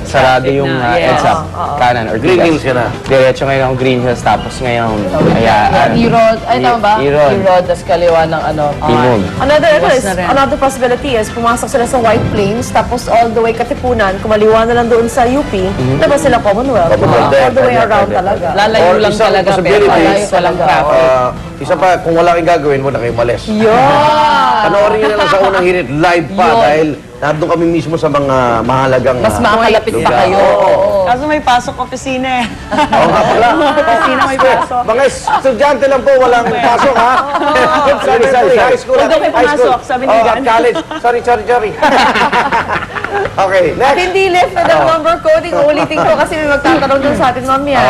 sarado yung EDSA kanan or Green Hills yun na. Diretso ngayon ang Green Hills, tapos ngayon, E-Road, ay tama ba? E-Road. Tas kaliwa ng ano. Timog. Another possibility is pumasok sila sa White Plains, tapos all the way Katipunan, kumaliwa na lang doon sa UP, labas sila Commonwealth. All the way around talaga. Lalayo lang isang talaga, pero possibility, malayo walang traffic. isa pa, kung wala kang gagawin mo na kayo malis. Panoorin nyo na lang sa unang hirit live pa dahil nandun kami mismo sa mga mahalagang Mas makakalapit pa lugar. kayo. Kaso may pasok opisina eh. Oo nga pala. Opisina may pasok. Mga estudyante lang po, walang pasok ha. Sorry. High school. Huwag daw kayo pumasok, sabi ni Gan. College. Sorry. Okay, At next. hindi left na ng number coding. Uulitin ko kasi may magtatanong dun sa atin mamaya.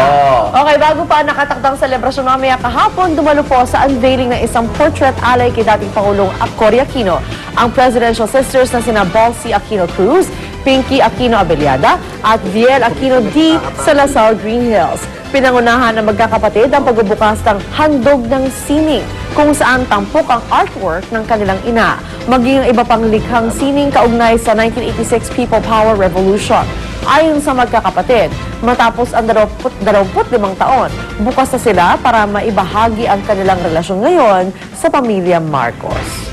Okay, bago pa ang nakatakdang selebrasyon mamaya kahapon, dumalo po sa unveiling ng isang portrait alay kay dating Pangulong Cory Aquino. Ang presidential sisters na sina Balsi Aquino Cruz, Pinky Aquino Abellada at Viel Aquino D. Salazar Green Hills. Pinangunahan ng magkakapatid ang pagbubukas ng handog ng sining kung saan tampok ang artwork ng kanilang ina, maging ang iba pang likhang sining kaugnay sa 1986 People Power Revolution. Ayon sa magkakapatid, matapos ang 25 taon, bukas na sila para maibahagi ang kanilang relasyon ngayon sa pamilya Marcos.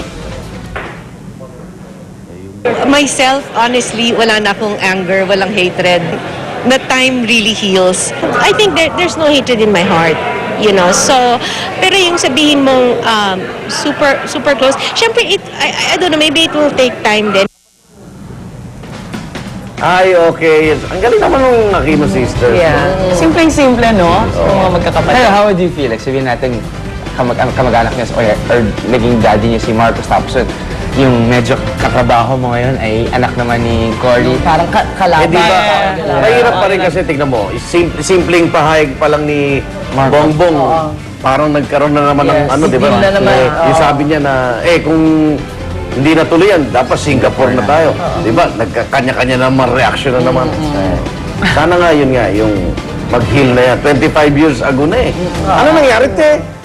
Myself, honestly, wala na akong anger, walang hatred. The time really heals. I think there's no hatred in my heart, you know. So, pero yung sabihin mong super close, syempre, I don't know, maybe it will take time din. Ay, okay. Ang galing naman ng Aquino sisters. Simpleng-simple, no? Sa mga magkakapatid. Pero how would you feel? Like, sabihin natin, kamag-anak niya or naging daddy niya si Marcos, tapos yung medyo katrabaho mo ngayon ay anak naman ni Cory. Parang kalaban. Di ba? Mahirap pa rin kasi, tignan mo, simpleng pahayag pa lang ni Bongbong. Parang nagkaroon na naman ng ano, di ba? Hindi na naman. Yung sabi niya na, kung hindi natuloy yan, dapat Singapore na tayo. Di ba? Nagkakanya-kanya naman, reaction na naman. Sana nga yun nga, yung mag-heal na yan. 25 years ago na eh. Ano nangyari, te?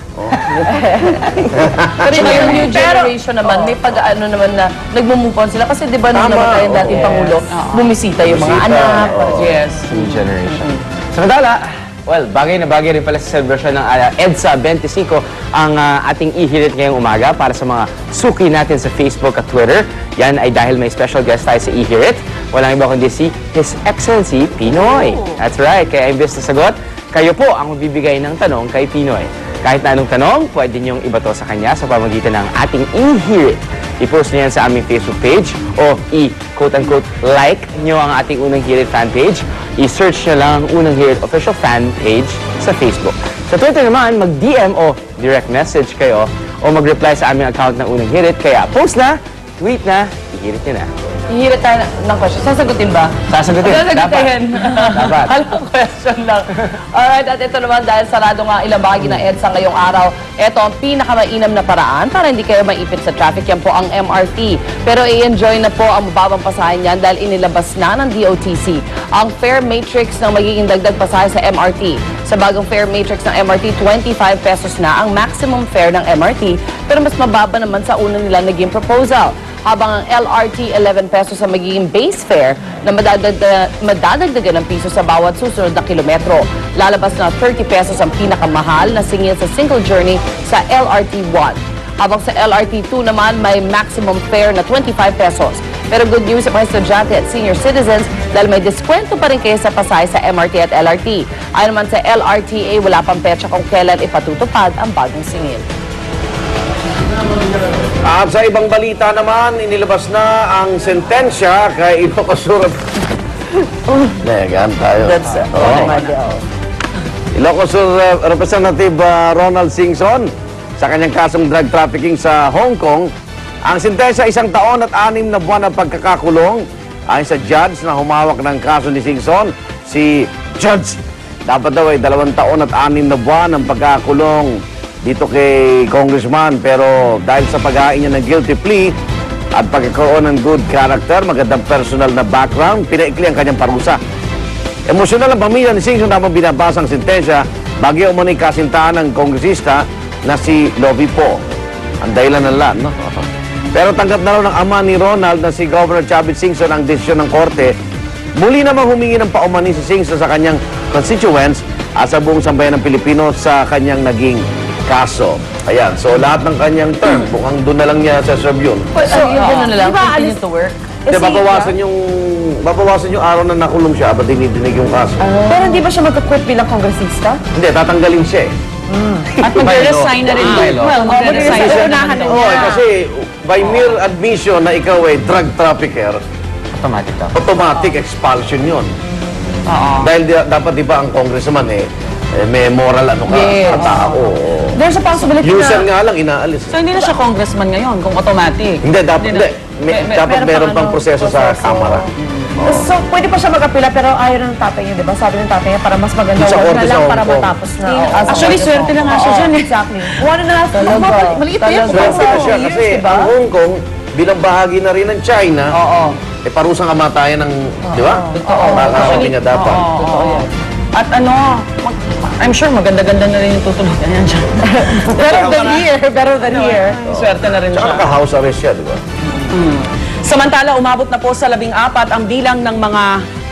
Pero yung new generation naman, may pag-ano naman na nagmumove on sila. Kasi di ba nung namatay ang dating Pangulo, bumisita yung mga anak. Yes. New generation. Samantala, well, bagay na bagay rin pala sa celebration ng EDSA 25 ang ating ihirit ngayong umaga para sa mga suki natin sa Facebook at Twitter. Yan ay dahil may special guest tayo sa ihirit. Walang iba kundi si His Excellency Pinoy. That's right. Kaya imbes na sagot, kayo po ang magbibigay ng tanong kay Pinoy. Kahit na anong tanong, pwede niyong ibato sa kanya sa pamamagitan ng ating i-hear it. I-post niyo yan sa aming Facebook page o i-quote-unquote like niyo ang ating Unang Hear It fan page. I-search niyo lang ang Unang Hear It official fan page sa Facebook. Sa Twitter naman, mag-DM o direct message kayo o mag-reply sa aming account ng Unang Hear It. Kaya post na, tweet na, i-hear it niyo na. Hihirit tayo ng question. Sasagutin ba? Sasagutin. Sasagutin. Dapat. Alam question lang. Alright, at ito naman dahil sarado nga ilang bahagi ng EDSA ngayong araw, ito ang pinakamainam na paraan para hindi kayo maipit sa traffic. Yan po ang MRT. Pero i-enjoy na po ang mababang pasahin yan dahil inilabas na ng DOTC ang fare matrix ng magiging dagdag pasahe sa MRT. Sa bagong fare matrix ng MRT, 25 pesos na ang maximum fare ng MRT, pero mas mababa naman sa una nila naging proposal. Habang ang LRT 11 pesos sa magiging base fare na madadagdagan ng piso sa bawat susunod na kilometro. Lalabas na 30 pesos ang pinakamahal na singil sa single journey sa LRT 1. Habang sa LRT 2 naman may maximum fare na 25 pesos. Pero good news sa mga estudyante at senior citizens dahil may diskwento pa rin kayo sa pasay sa MRT at LRT. Ayon naman sa LRTA, wala pang petsa kung kailan ipatutupad ang bagong singil. At sa ibang balita naman, inilabas na ang sentensya kay Ilocos Sur. Legan tayo. That's Ilocos Sur Representative Ronald Singson sa kanyang kasong drug trafficking sa Hong Kong. Ang sentensya 1 taon at 6 na buwan ng pagkakakulong. Ayon sa judge na humawak ng kaso ni Singson, si Judge dapat daw ay 2 taon at 6 na buwan ng pagkakakulong dito kay Congressman, pero dahil sa paghain niya ng guilty plea at pagkakaroon ng good character, magandang personal na background, pinaikli ang kanyang parusa. Emosyonal ang pamilya ni Singson habang binabasa ang sentensya, bagyo umunay kasintahan ng kongresista na si Lovie Poe. Ang dahilan ng lan, no? Pero tanggap na raw ng ama ni Ronald na si Governor Chavit Singson ang desisyon ng korte Muli namang humingi ng paumani si Singson sa kanyang constituents at sa buong sambayan ng Pilipino sa kanyang naging kaso. Ayan, so lahat ng kanyang term, mukhang doon na lang niya sa-serve yun. So, yun na lang, Di ba, continue alis- to work. Hindi, babawasan yung araw na nakulong siya, ba't dinidinig yung kaso? Pero hindi ba siya magka-quit bilang kongresista? Hindi, tatanggalin siya eh. At magre-resign na rin Ah, doon. Well, magre-resign magre-resign. siya Unahan naman na doon. Oo, kasi by mere admission na ikaw ay drug trafficker, Automatic to. automatic expulsion yun. Oo. Dahil dapat di ba ang congressman may moral ano ka, Yes. tao. There's a possibility User na... nga lang, inaalis. So hindi na siya congressman ngayon kung automatic. Hindi, dapat, Hindi hindi. na. Dapat meron pang ano, proseso sa Kamara. So, pwede pa siya mag-apila pero ayaw ng tatay niya, di ba? Sabi ng tatay niya, para mas maganda, Sa wag korte na sa lang Hong para Kong. matapos na. Actually, swerte na nga siya dyan eh. Exactly. One and a half, maliit pa yan. Swerte na siya kasi ang Hong Kong, bilang bahagi na rin ng China, Oo. parusang kamatayan ng, di ba? Totoo. Sabi niya dapat. Oo. At ano, I'm sure maganda-ganda na rin yung tutulugan yan dyan. Better than here, better than here. Swerte na rin Tsaka siya. naka-house arrest siya, di ba? Samantala, umabot na po sa 14 ang bilang ng mga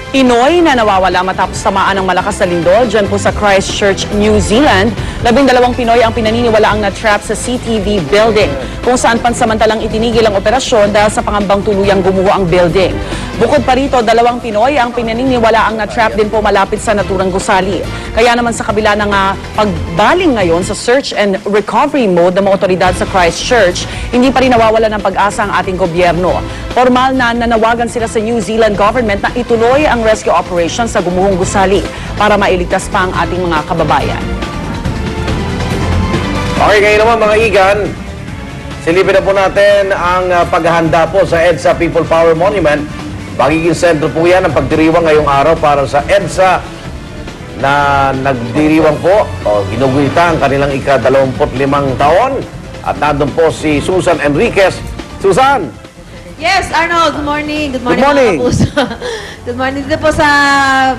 Pinoy na nawawala matapos tamaan ng malakas na lindol dyan po sa Christchurch, New Zealand. 12 Pinoy ang pinaniniwalaang na-trap sa CTV building kung saan pansamantalang itinigil ang operasyon dahil sa pangambang tuluyang gumuho ang building. Bukod pa rito, 2 Pinoy ang pinaniniwalaang na-trap din po malapit sa naturang gusali. Kaya naman sa kabila ng pagbaling ngayon sa search and recovery mode ng mga otoridad sa Christchurch, hindi pa rin nawawala ng pag-asa ang ating gobyerno. Formal na nanawagan sila sa New Zealand government na ituloy ang rescue operation sa gumuhong gusali para mailigtas pa ang ating mga kababayan. Okay, ngayon naman mga igan, silipin na po natin ang paghahanda po sa EDSA People Power Monument. Magiging sentro po yan ang pagdiriwang ngayong araw para sa EDSA na nagdiriwang po o ginuguhita ang kanilang ika-25 taon. At nandun po si Susan Enriquez. Susan! Yes, Arnold, good morning. Good morning, Good morning. mga kapuso. Good morning. Dito po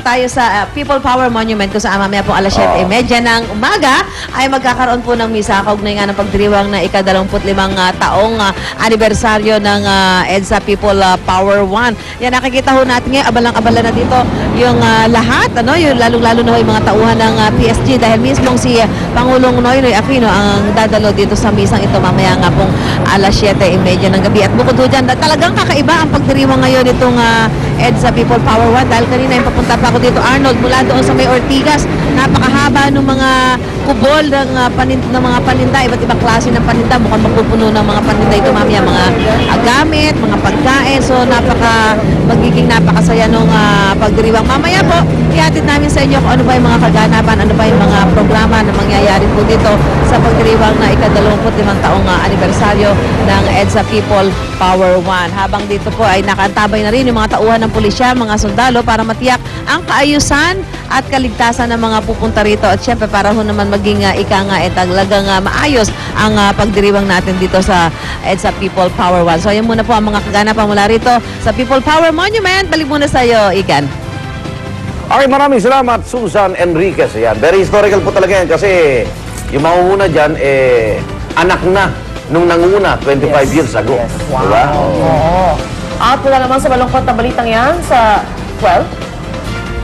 tayo sa People Power Monument kung saan mamaya po alas 7:30 ng umaga ay magkakaroon po ng misa kaugnay nga ng pagdiriwang na ika-25 taong anibersaryo ng EDSA People Power 1. Yan, nakikita ho natin ngayon, abalang-abala na dito yung lahat, yung lalong-lalo na ho yung mga tauhan ng PSG dahil mismong si Pangulong Noynoy Aquino ang dadalo dito sa misang ito mamaya nga pong alas 7:30 ng gabi. At bukod ho dyan, talagang kakaiba ang pagdiriwang ngayon itong EDSA People Power 1 dahil kanina yung papunta pa ako dito, Arnold, mula doon sa may Ortigas, napakahaba ng mga kubol ng mga paninda, iba't ibang klase ng paninda, mukhang mapupuno ng mga paninda ito mamaya, mga gamit, mga pagkain, so magiging napakasaya nung pagdiriwang. Mamaya po, ihatid namin sa inyo kung ano ba yung mga kaganapan, ano ba yung mga programa na mangyayari po dito sa pagdiriwang na ika-25 taong anibersaryo ng EDSA People Power 1. Habang dito po ay nakaantabay na rin yung mga tauhan ng pulisya, mga sundalo para matiyak ang kaayusan at kaligtasan ng mga pupunta rito. At syempre para ho naman maging talagang maayos ang pagdiriwang natin dito sa EDSA People Power 1. So yan muna po ang mga kaganapan mula rito sa People Power Monument. Balik muna sa iyo, Igan. Okay, maraming salamat, Susan Enriquez. Ayan, very historical po talaga yan kasi yung mangunguna dyan, anak na nung nanguna 25 years ago. Wow. Diba? Oo. At wala naman sa malungkot na balitang yan sa,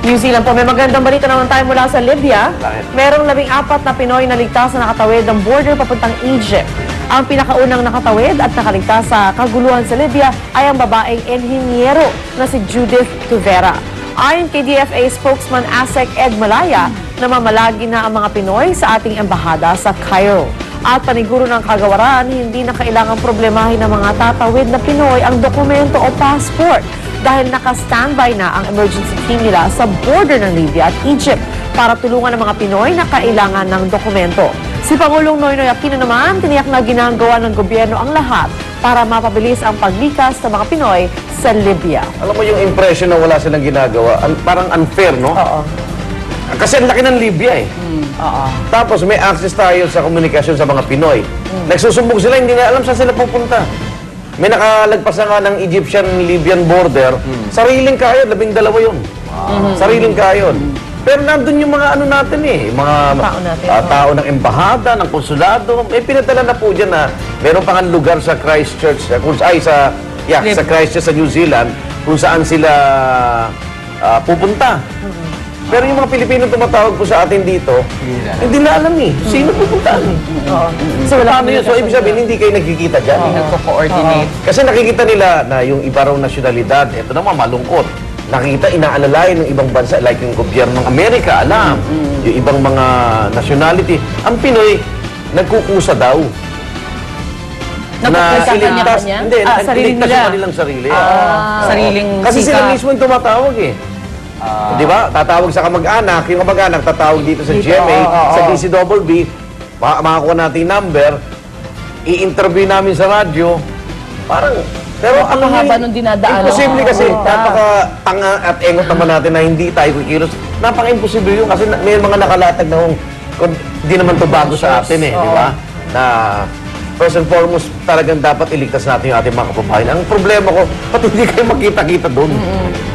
New Zealand po. May magandang balita naman tayo mula sa Libya. Bakit? Merong 14 na Pinoy na ligtas na nakatawid ng border papuntang Egypt. Ang pinakaunang nakatawid at nakaligtas sa kaguluhan sa Libya ay ang babaeng enhinyero na si Judith Tuvera. Ayon kay DFA spokesman Asek Ed Malaya, namamalagi na ang mga Pinoy sa ating embahada sa Cairo. At paniguro ng kagawaran, hindi na kailangang problemahin ng mga tatawid na Pinoy ang dokumento o passport dahil naka-standby na ang emergency team nila sa border ng Libya at Egypt para tulungan ang mga Pinoy na kailangan ng dokumento. Si Pangulong Noynoy Aquino naman, tiniyak na ginagawa ng gobyerno ang lahat para mapabilis ang paglikas ng mga Pinoy sa Libya. Alam mo yung impression na wala silang ginagawa, parang unfair, no? Oo. Kasi ang laki ng Libya eh. Tapos may access tayo sa komunikasyon sa mga Pinoy. Nagsusumbong sila, hindi na alam saan sila pupunta. May nakalagpas na nga ng Egyptian-Libyan border. Sariling kayon, 12 yun. Sariling kayon. Pero nandun yung mga ano natin eh, mga Tao natin, tao ng embahada, ng konsulado. May pinadala na po dyan na meron pang lugar sa Christchurch, sa Christchurch sa New Zealand, kung saan sila pupunta. Pero yung mga Pilipino tumatawag po sa atin dito, hindi na alam eh. Sino pupunta? So, wala Paano yun? So, ibig sabihin, hindi kayo nagkikita dyan. nagko-coordinate. Kasi nakikita nila na yung iba raw nasyonalidad, ito naman malungkot. Nakikita, inaalalayan ng ibang bansa, like yung gobyerno ng Amerika, alam. Yung ibang mga nationality. Ang Pinoy, nagkukusa daw. Kanya-kanya? Hindi, Sarili iligtas nila. yung kanilang sarili. Sariling Kasi sila sikap. mismo yung tumatawag eh. Di ba? Tatawag sa kamag-anak, yung kamag-anak tatawag dito sa GMA, sa DCWB, makakuha natin yung number, i-interview namin sa radyo, parang, pero ang Napakahaba nung dinadaanan. imposible kasi, napaka-tanga at engot naman natin na hindi tayo kikilos. Napaka-imposible yun kasi may mga nakalatag na di naman to bago sa atin eh, di ba? Na first and foremost, talagang dapat iligtas natin yung ating mga kababayan. Ang problema ko, pati hindi kayo makita-kita doon.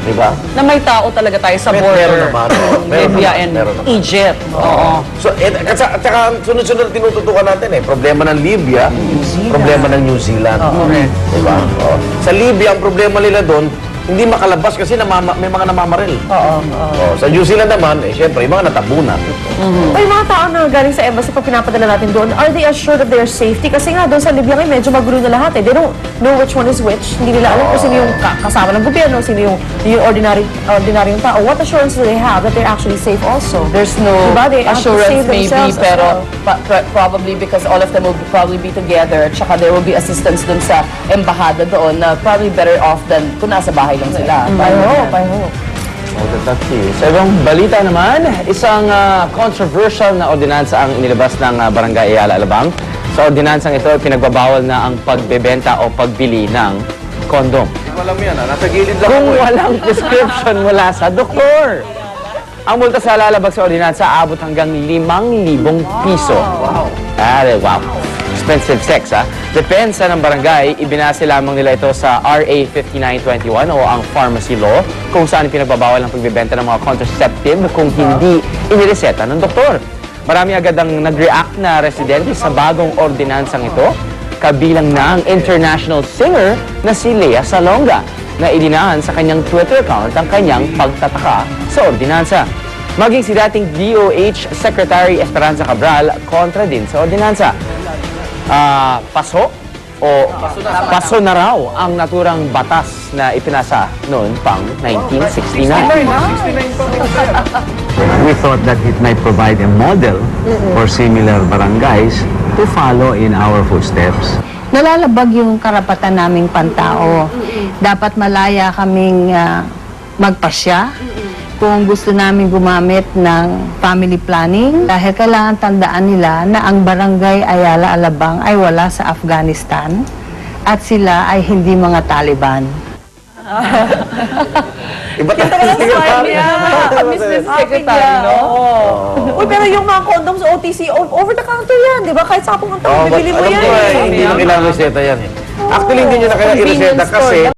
Di ba? Na may tao talaga tayo sa Meron border. naman, oo. Meron Libya naman, and meron naman. Egypt. Oo. So, at saka sunod-sunod na tinututukan natin eh. Problema ng Libya, problema ng New Zealand. Diba? Oo. Sa Libya, ang problema nila doon, hindi makalabas kasi may mga namamaril. Oo. Sa New Zealand naman, syempre, yung mga natabunan. May mga tao na galing sa embassy pag pinapadala natin doon, are they assured of their safety? Kasi nga doon sa Libya ngayon, medyo magulo na lahat eh. They don't know which one is which. Hindi nila alam kung sino yung kasama ng gobyerno, sino yung ordinaryong tao. What assurance do they have that they're actually safe also? There's no Diba? They have to assurance save maybe, themselves as pero well. probably because all of them will probably be together, tsaka there will be assistance dun sa embahada doon na probably better off than kung nasa bahay lang sila. I hope. Sa ibang balita naman, isang controversial na ordinansa ang inilabas ng Barangay Ayala, Alabang. Sa ordinansang ito, pinagbabawal na ang pagbebenta o pagbili ng kondom. Alam mo yan, nasa gilid lang Kung ako eh. walang prescription mula sa doktor. Ang multa sa lalabag sa ordinansa aabot hanggang 5,000 piso. Wow. Wow. Expensive sex, ha? Depensa ng barangay, ibinase lamang nila ito sa RA 5921 o ang pharmacy law, kung saan pinagbabawal ang pagbebenta ng mga contraceptive kung hindi inireseta ng doktor. Marami agad ang nag-react na residente sa bagong ordinansang ito, kabilang na ang international singer na si Lea Salonga, na idinahan sa kanyang Twitter account ang kanyang pagtataka sa ordinansa. Maging si dating DOH Secretary Esperanza Cabral kontra din sa ordinansa. Paso na raw ang naturang batas na ipinasa noon pang 1969. We thought that it might provide a model for similar barangays to follow in our footsteps. Nalalabag yung karapatan naming pantao. Dapat malaya kaming magpasya kung gusto namin gumamit ng family planning dahil kailangan tandaan nila na ang Barangay Ayala Alabang ay wala sa Afghanistan at sila ay hindi mga Taliban. Iba Kita ko lang sa smile niya. Mrs. Secretary, no? Uy, pero yung mga condoms OTC, over the counter yan, di ba? Kahit sa pumunta, bibili mo alam yan ko eh. hindi na kailangan reseta yan eh. Actually, hindi nyo na kailangan Convenience i-reseta store kasi